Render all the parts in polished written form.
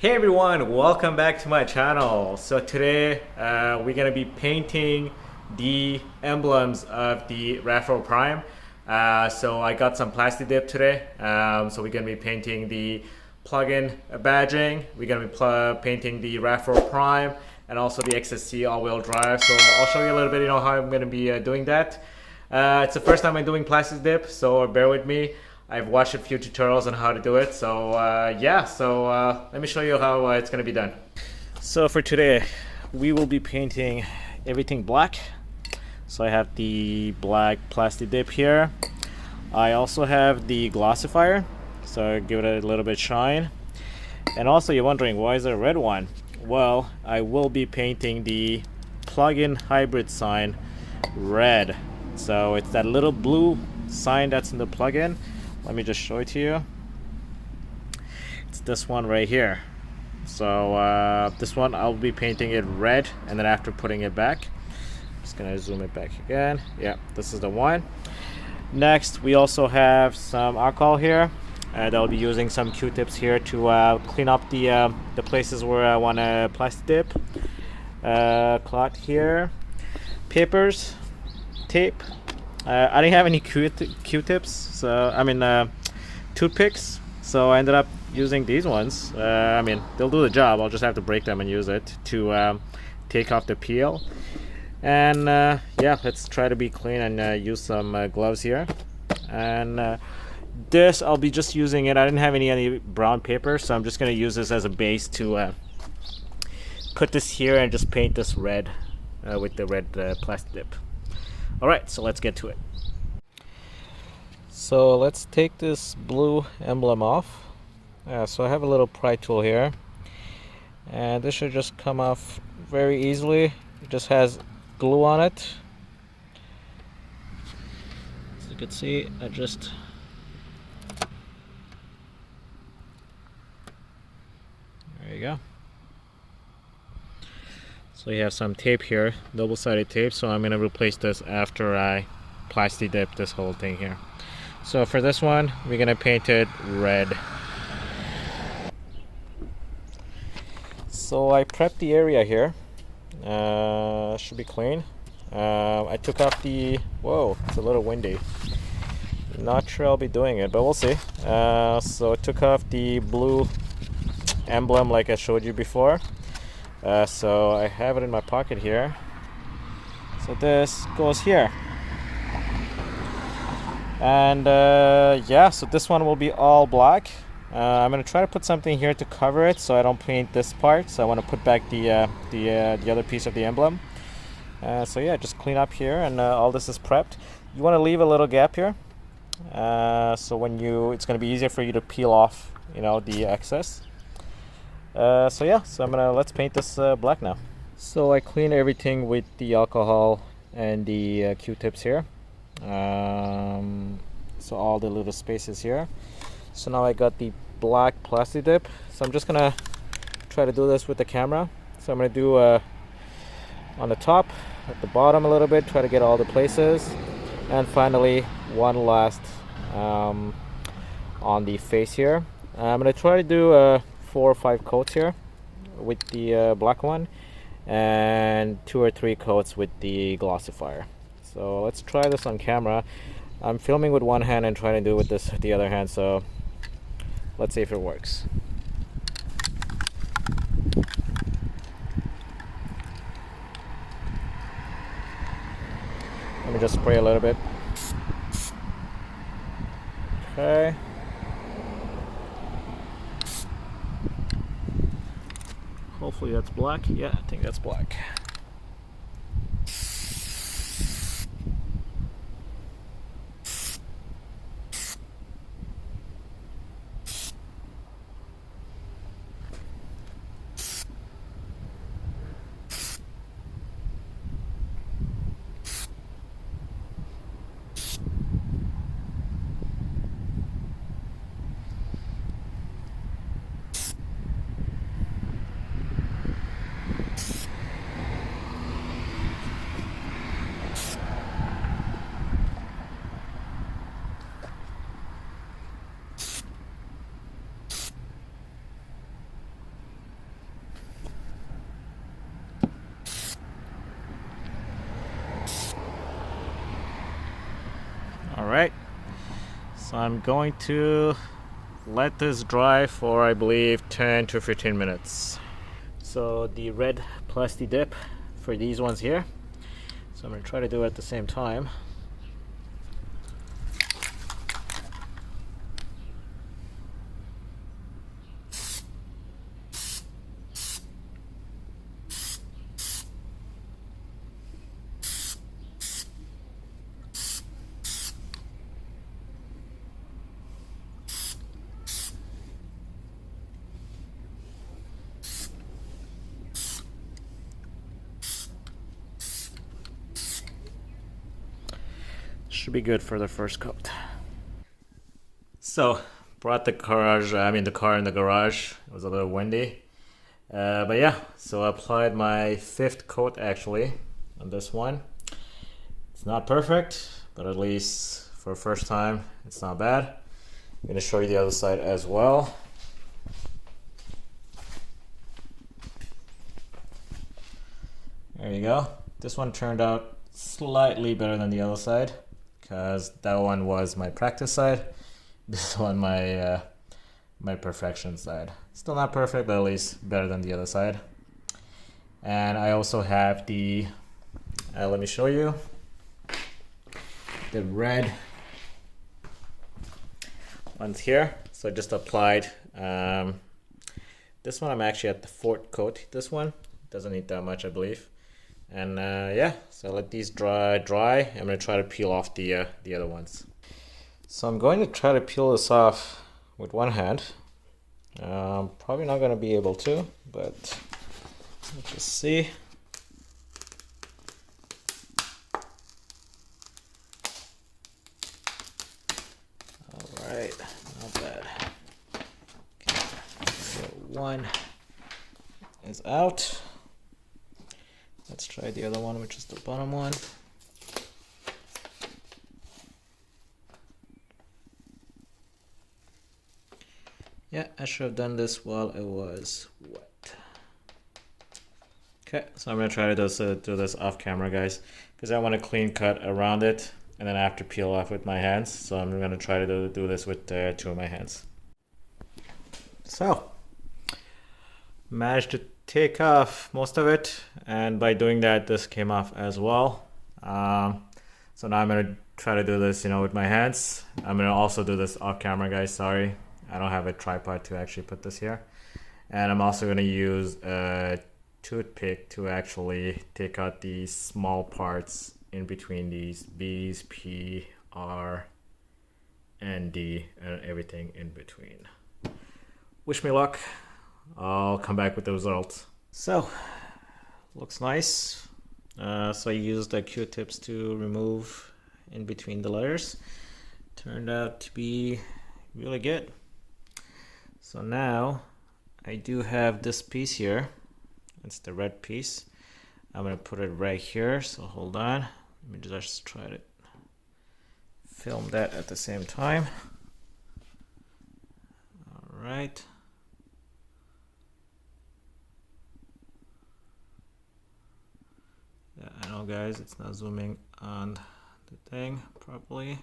Hey everyone, welcome back to my channel. So today we're gonna be painting the emblems of the RAV4 Prime. So I got some Plastidip today. So we're gonna be painting the plug-in badging. We're gonna be painting the RAV4 Prime and also the XSE all-wheel drive. So I'll show you a little bit, how I'm gonna be doing that. It's the first time I'm doing Plastidip, so bear with me. I've watched a few tutorials on how to do it, so let me show you how it's going to be done. So for today, we will be painting everything black. So I have the black Plastidip here. I also have the glossifier, so give it a little bit shine. And also you're wondering, why is there a red one? Well, I will be painting the plug-in hybrid sign red. So it's that little blue sign that's in the plug-in. Let me just show it to you. It's this one right here. So this one I'll be painting it red, and then after putting it back, I'm just gonna zoom it back again. Yeah, this is the one. Next, we also have some alcohol here, and I'll be using some Q-tips here to clean up the places where I want to Plastidip. Cloth here, papers, tape. I didn't have any Q-tips, so toothpicks, so I ended up using these ones. They'll do the job. I'll just have to break them and use it to take off the peel. And yeah, let's try to be clean and use some gloves here. And this, I'll be just using it. I didn't have any brown paper, so I'm just going to use this as a base to put this here and just paint this red with the red Plastidip. Alright, so let's get to it. So let's take this blue emblem off. So I have a little pry tool here, and this should just come off very easily. It just has glue on it. As you can see, there you go. So you have some tape here, double-sided tape, so I'm going to replace this after I Plastidip this whole thing here. So for this one, we're going to paint it red. So I prepped the area here. Should be clean. I took off the... Whoa, it's a little windy. Not sure I'll be doing it, but we'll see. So I took off the blue emblem like I showed you before. So I have it in my pocket here. So this goes here. And yeah, so this one will be all black. I'm going to try to put something here to cover it so I don't paint this part. So I want to put back the other piece of the emblem. So yeah, just clean up here, and all this is prepped. You want to leave a little gap here. So when it's going to be easier for you to peel off, the excess. So yeah, so let's paint this black now. So I clean everything with the alcohol and the Q-tips here. So all the little spaces here. So now I got the black Plastidip. So I'm just gonna try to do this with the camera. So I'm gonna do on the top, at the bottom a little bit, try to get all the places, and finally one last on the face here. I'm gonna try to do 4 or 5 coats here with the black one, and 2 or 3 coats with the glossifier. So let's try this on camera. I'm filming with one hand and trying to do with the other hand, so let's see if it works. Let me just spray a little bit. Okay. Hopefully that's black. Yeah, I think that's black. So I'm going to let this dry for, I believe, 10 to 15 minutes. So the red Plastidip for these ones here. So I'm going to try to do it at the same time. Should be good for the first coat. So brought the car in the garage. It was a little windy, but yeah. So I applied my 5th coat actually on this one. It's not perfect, but at least for first time, it's not bad. I'm gonna show you the other side as well. There you go. This one turned out slightly better than the other side, because that one was my practice side. This one my perfection side. Still not perfect, but at least better than the other side. And I also have the let me show you the red ones here. So I just applied this one. I'm actually at the 4th coat. This one doesn't need that much, I believe. And yeah, so let these dry. I'm gonna try to peel off the other ones. So I'm going to try to peel this off with one hand. Probably not gonna be able to, but let's just see. All right, not bad. Okay, so one is out. Let's try the other one, which is the bottom one. Yeah, I should have done this while it was wet. Okay, so I'm gonna try to do this off camera, guys, because I want to clean cut around it, and then I have to peel off with my hands. So I'm gonna try to do this with 2 of my hands. So, managed to take off most of it, and by doing that, this came off as well. So now I'm gonna try to do this, with my hands. I'm gonna also do this off camera, guys. Sorry, I don't have a tripod to actually put this here. And I'm also gonna use a toothpick to actually take out these small parts in between these B's, P, R, and D, and everything in between. Wish me luck. I'll come back with the results. So, looks nice. So I used the Q-tips to remove in between the layers. Turned out to be really good. So now I do have this piece here. It's the red piece. I'm gonna put it right here. So hold on. Let me just try to film that at the same time. All right. Yeah, I know, guys, it's not zooming on the thing properly.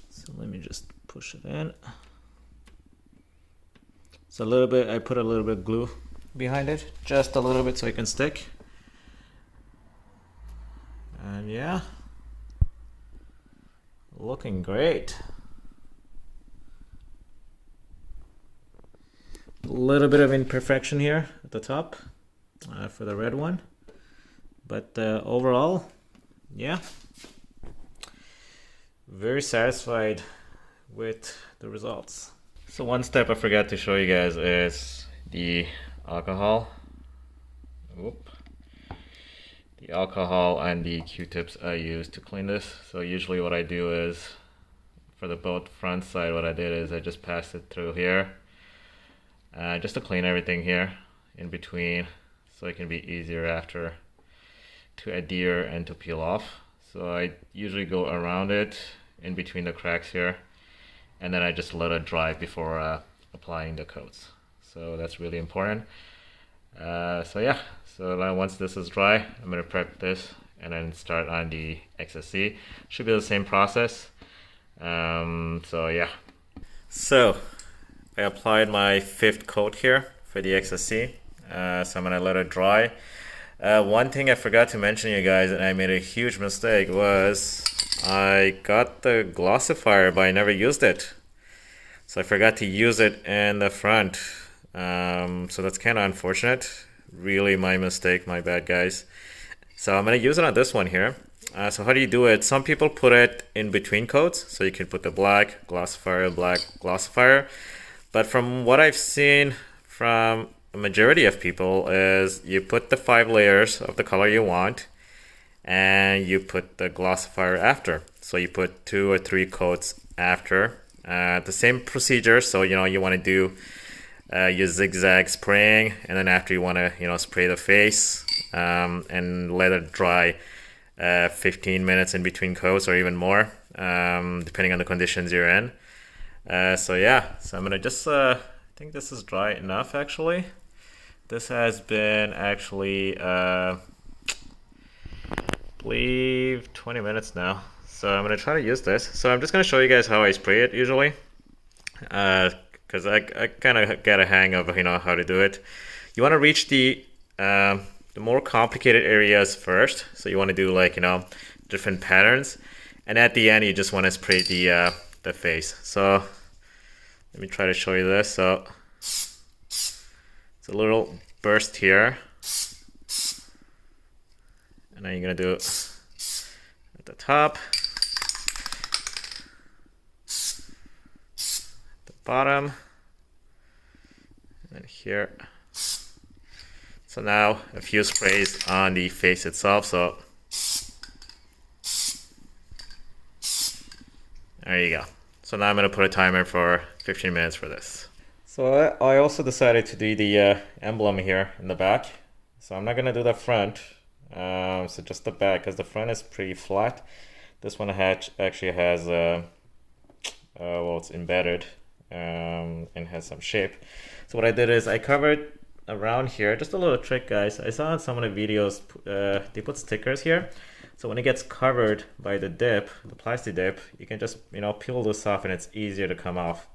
So let me just push it in. So a little bit, I put a little bit of glue behind it, just a little bit so it can stick. And yeah, looking great. A little bit of imperfection here at the top for the red one, but overall, yeah, very satisfied with the results. So one step I forgot to show you guys is the alcohol. Whoop. The alcohol and the Q-tips I use to clean this. So usually what I do is, for the both front side, what I did is I just passed it through here. Just to clean everything here in between, so it can be easier after to adhere and to peel off. So I usually go around it in between the cracks here, and then I just let it dry before applying the coats. So that's really important. So yeah, so now once this is dry, I'm gonna prep this and then start on the XSE. Should be the same process. So yeah. So I applied my 5th coat here for the XSE. So I'm gonna let it dry. One thing I forgot to mention, you guys, and I made a huge mistake, was I got the glossifier but I never used it. So I forgot to use it in the front. So that's kind of unfortunate. Really my mistake, my bad, guys. So I'm gonna use it on this one here. So how do you do it? Some people put it in between coats. So you can put the black glossifier. But from what I've seen from a majority of people is you put the 5 layers of the color you want and you put the glossifier after. So you put 2 or 3 coats after. The same procedure. So you want to do your zigzag spraying, and then after you want to spray the face and let it dry 15 minutes in between coats or even more, depending on the conditions you're in. So yeah, so I'm gonna just I think this is dry enough actually. This has been actually believe 20 minutes now. So I'm gonna try to use this. So I'm just gonna show you guys how I spray it usually, because I kind of get a hang of how to do it. You want to reach the more complicated areas first. So you want to do different patterns, and at the end you just want to spray the face. So let me try to show you this. So it's a little burst here, and then you're gonna do it at the top, the bottom, and then here. So now a few sprays on the face itself. So there you go. So now I'm gonna put a timer for 15 minutes for this. So I also decided to do the emblem here in the back. So I'm not gonna do the front, so just the back, because the front is pretty flat. This one actually has well, it's embedded and has some shape. So what I did is I covered around here. Just a little trick, guys. I saw in some of the videos they put stickers here. So when it gets covered by the dip, the Plastidip, you can just peel this off and it's easier to come off.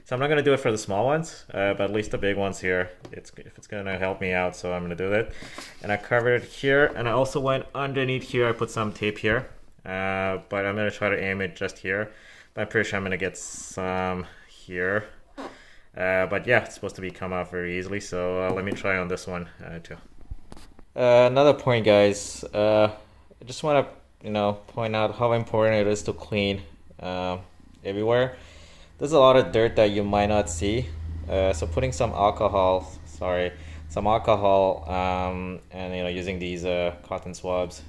So I'm not gonna do it for the small ones, but at least the big ones here, if it's gonna help me out, so I'm gonna do that. And I covered it here, and I also went underneath here. I put some tape here, but I'm gonna try to aim it just here. But I'm pretty sure I'm gonna get some here. But yeah, it's supposed to come off very easily. So let me try on this one too. Another point, guys. I just want to point out how important it is to clean everywhere. There's a lot of dirt that you might not see, so putting some alcohol, and using these cotton swabs,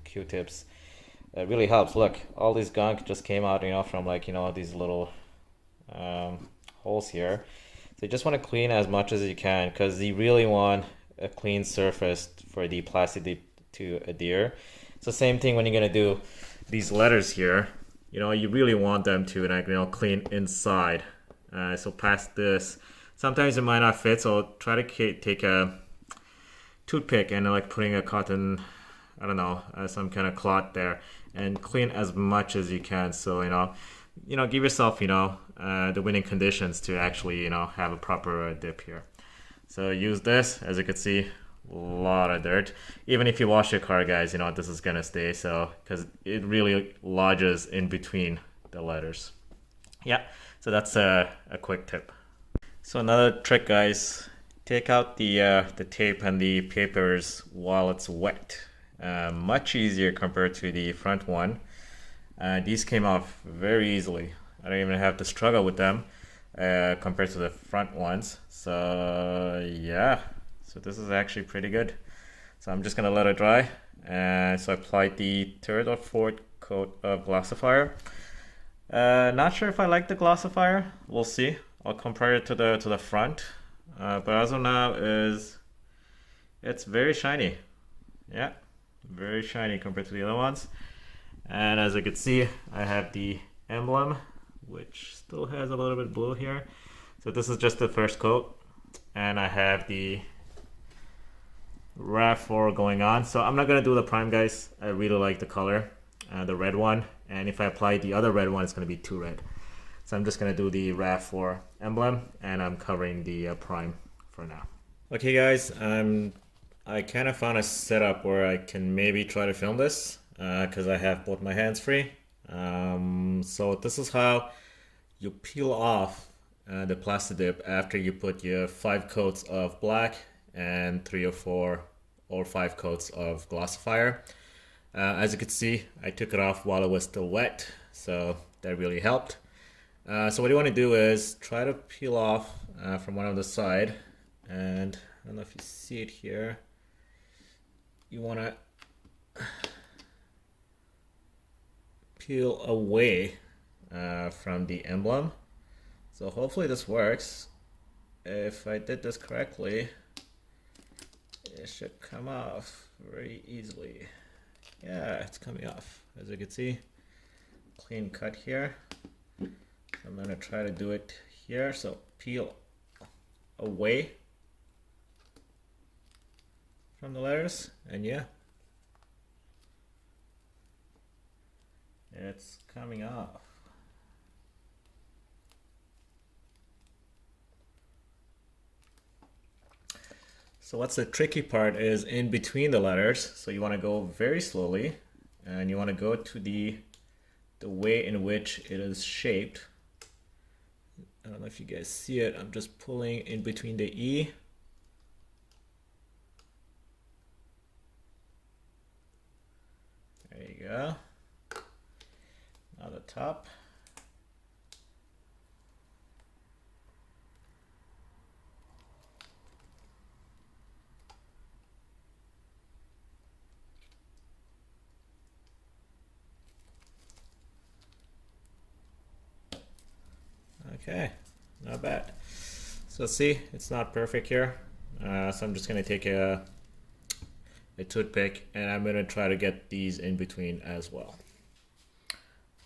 Q-tips, it really helps. Look, all this gunk just came out, from these little holes here. So you just want to clean as much as you can, because you really want a clean surface for the Plastidip to adhere. It's the same thing when you're gonna do these letters here. You really want them to clean inside. So past this, sometimes it might not fit, so try to take a toothpick and putting a cotton, I don't know, some kind of cloth there, and clean as much as you can. So give yourself the winning conditions to actually have a proper dip here. So use this. As you can see, a lot of dirt. Even if you wash your car, guys, this is gonna stay, so because it really lodges in between the letters. Yeah, so that's a quick tip. So another trick, guys, take out the tape and the papers while it's wet. Much easier compared to the front one. These came off very easily. I don't even have to struggle with them compared to the front ones. So yeah. So this is actually pretty good. So I'm just gonna let it dry. So I applied the 3rd or 4th coat of glossifier. Not sure if I like the glossifier. We'll see. I'll compare it to the front. But as of now, it's very shiny. Yeah, very shiny compared to the other ones. And as you can see, I have the emblem, which still has a little bit of blue here. So this is just the first coat, and I have the RAV4 going on. So I'm not gonna do the prime, guys. I really like the color, the red one, and if I apply the other red one, it's gonna be too red. So I'm just gonna do the RAV4 emblem, and I'm covering the prime for now. Okay, guys, I kind of found a setup where I can maybe try to film this because I have both my hands free. So this is how you peel off the Plastidip after you put your 5 coats of black and 3 or 4 or 5 coats of glossifier. As you can see, I took it off while it was still wet, so that really helped. So what you want to do is try to peel off from one on the side, and I don't know if you see it here. You want to peel away from the emblem. So hopefully this works. If I did this correctly, it should come off very easily. Yeah, it's coming off. As you can see, clean cut here. I'm gonna try to do it here. So peel away from the letters, and yeah, it's coming off. So what's the tricky part is in between the letters. So you want to go very slowly, and you want to go to the way in which it is shaped. I don't know if you guys see it. I'm just pulling in between the E. There you go. Now the top. Okay, not bad. So see, it's not perfect here. So I'm just gonna take a toothpick, and I'm gonna try to get these in between as well.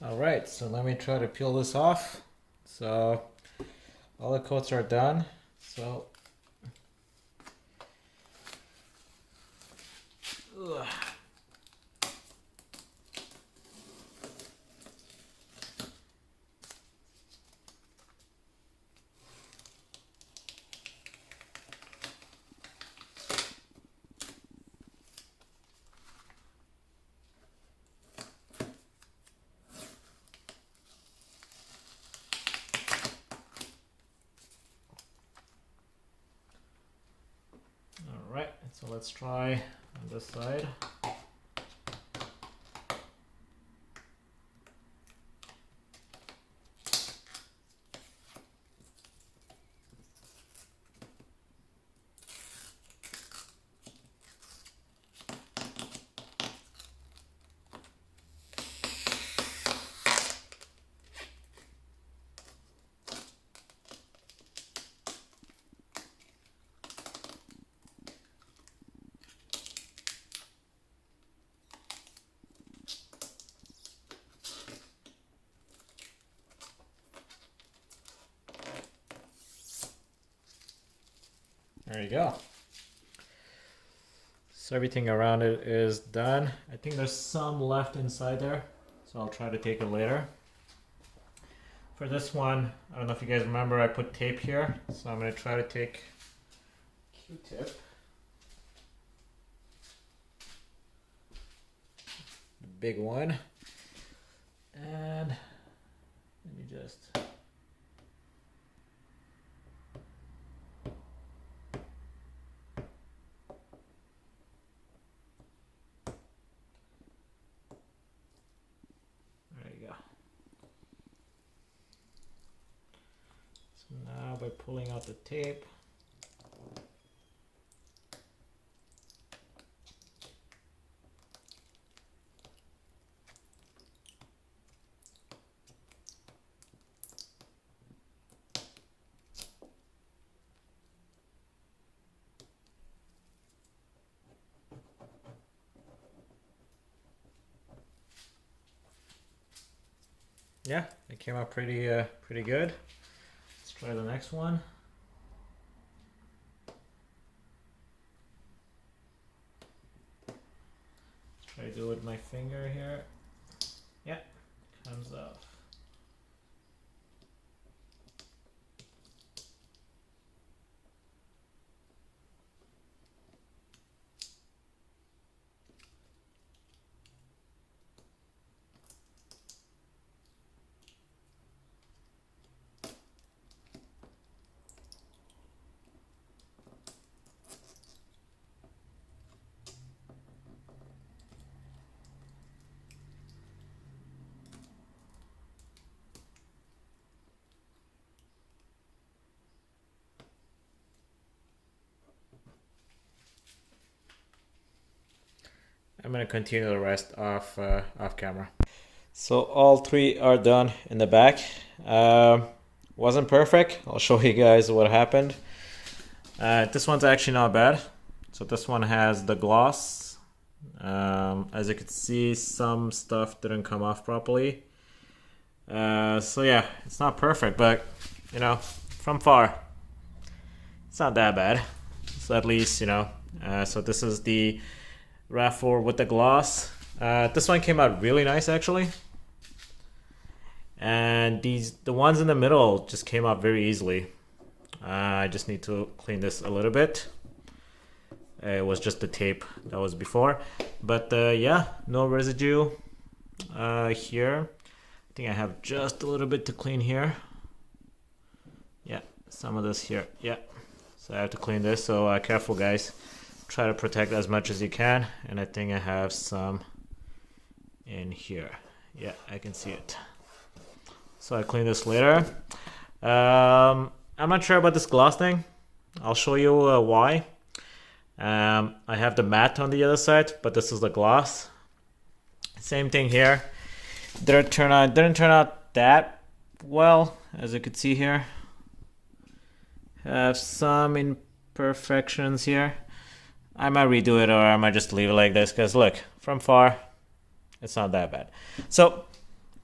All right, so let me try to peel this off. So all the coats are done. So ugh. Alright, so let's try on this side. There you go. So everything around it is done. I think there's some left inside there, so I'll try to take it later. For this one, I don't know if you guys remember, I put tape here, so I'm going to try to take Q-tip. Big one. And let me just... Now by pulling out the tape, yeah, it came out pretty good. Let's try the next one. Try to do it with my finger here. Yeah, comes off. I'm gonna continue the rest off camera. So all three are done in the back. Wasn't perfect. I'll show you guys what happened. This one's actually not bad. So this one has the gloss. As you can see, some stuff didn't come off properly. So yeah, it's not perfect, but you know, from far, it's not that bad. So at least, you know, so this is the RAV4 with the gloss. This one came out really nice actually. And the ones in the middle just came out very easily. I just need to clean this a little bit. It was just the tape that was before. But yeah, no residue here. I think I have just a little bit to clean here. Yeah, some of this here. Yeah, so I have to clean this. So careful guys. Try to protect as much as you can. And I think I have some in here. Yeah, I can see it. So I clean this later. I'm not sure about this gloss thing. I'll show you why. I have the matte on the other side, but this is the gloss. Same thing here. Didn't turn out that well, as you can see here. Have some imperfections here. I might redo it or I might just leave it like this because look, from far, it's not that bad. So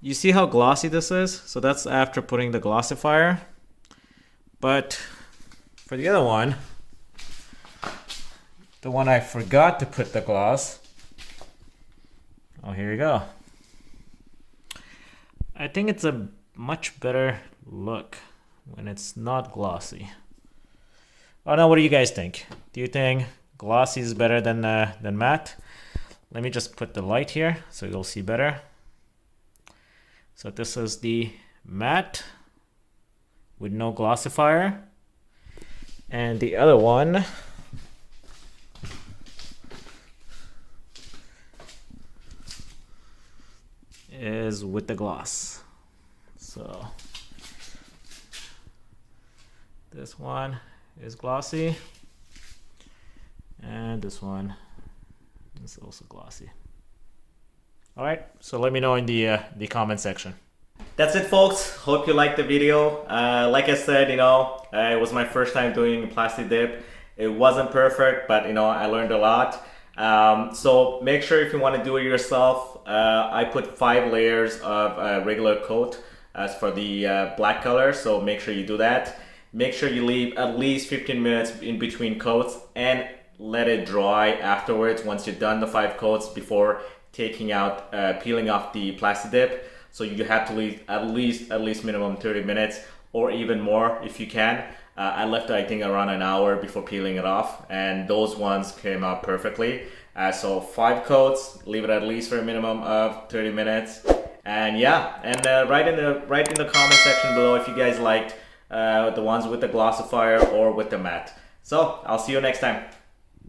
you see how glossy this is? So that's after putting the glossifier. But for the other one, the one I forgot to put the gloss. Oh, here you go. I think it's a much better look when it's not glossy. Oh no, what do you guys think? Do you think glossy is better than matte? Let me just put the light here so you'll see better. So this is the matte with no glossifier. And the other one is with the gloss. So this one is glossy and this one is also glossy. All right, so let me know in the comment section. That's it folks, hope you liked the video. Like I said, you know, it was my first time doing Plastidip. It wasn't perfect, but you know, I learned a lot. So make sure if you want to do it yourself, I put 5 layers of regular coat as for the black color, so make sure you do that. Make sure you leave at least 15 minutes in between coats and let it dry afterwards once you're done the 5 coats before taking out, peeling off the Plastidip. So you have to leave at least minimum 30 minutes or even more if you can. I left I think around an hour before peeling it off, and those ones came out perfectly. So 5 coats, leave it at least for a minimum of 30 minutes. And yeah, and write in the comment section below if you guys liked the ones with the glossifier or with the matte. So I'll see you next time.